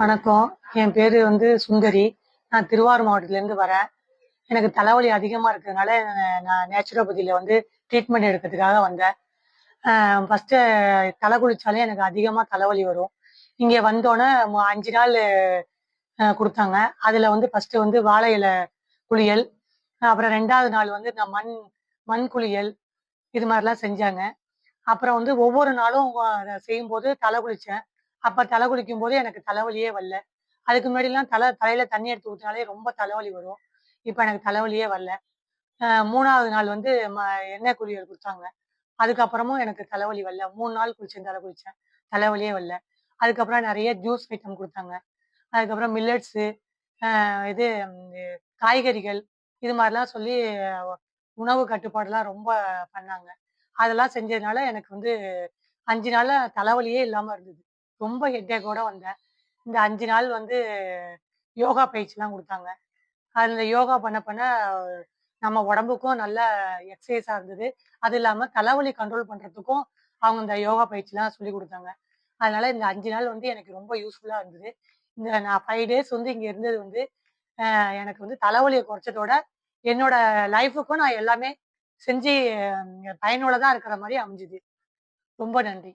வணக்கம். என் பேரு சுந்தரி. நான் திருவாரூர் மாவட்டத்திலேருந்து வரேன். எனக்கு தலைவலி அதிகமா இருக்கிறதுனால, நான் நேச்சுரோபதியில ட்ரீட்மெண்ட் எடுக்கிறதுக்காக வந்தேன். ஃபர்ஸ்ட்டு தலை குளிச்சாலே எனக்கு அதிகமா தலைவலி வரும். இங்க வந்தோனே 5 நாள் குடுத்தாங்க. அதுல ஃபர்ஸ்ட்டு வாழை இல குளியல், அப்புறம் 2வது நாள் இந்த மண் மண் குளியல், இது மாரிலாம் செஞ்சாங்க. அப்புறம் ஒவ்வொரு நாளும் அத செய்யும்போது தலை குளிச்சேன். அப்ப தலை குளிக்கும்போது எனக்கு தலைவலியே வரல. அதுக்கு முன்னாடிலாம் தலையில தண்ணி எடுத்து ஊத்துனாலே ரொம்ப தலைவலி வரும். இப்ப எனக்கு தலைவலியே வரல. 3வது நாள் எண்ணெய் குளியல் குடுத்தாங்க. அதுக்கப்புறமும் எனக்கு தலைவலி வரல. 3 நாள் குளிச்சேன், தலை குளிச்சேன். தலைவலியே வரல. அதுக்கப்புறம் நெறைய ஜூஸ் ஐட்டம் குடுத்தாங்க. அதுக்கப்புறம் மில்லட்ஸு, இது காய்கறிகள், இது மாரிலாம் சொல்லி அஹ், உணவு கட்டுப்பாடுலாம் ரொம்ப பண்ணாங்க. அதெல்லாம் செஞ்சதுனால எனக்கு 5 நாளா தலைவலியே இல்லாம இருந்தது. ரொம்ப ஹெட்டேக்கோட வந்தேன். இந்த 5 நாள் யோகா பயிற்சிலாம் குடுத்தாங்க. அதுல யோகா பண்ண பண்ண நம்ம உடம்புக்கும் நல்ல எக்சர்சைஸா இருந்தது. அது இல்லாம தலைவலி கண்ட்ரோல் பண்றதுக்கும் அவங்க இந்த யோகா பயிற்சிலாம் சொல்லிக் குடுத்தாங்க. அதனால இந்த 5 நாள் எனக்கு ரொம்ப யூஸ்ஃபுல்லா இருந்தது. இந்த நான் 5 டேஸ் இங்க இருந்தது எனக்கு தலைவலிய குறைச்சதோட, என்னோட லைஃப்க்கும் நான் எல்லாமே செஞ்சு பயனுள்ளதா இருக்கிற மாரி அமைஞ்சது. ரொம்ப நன்றி.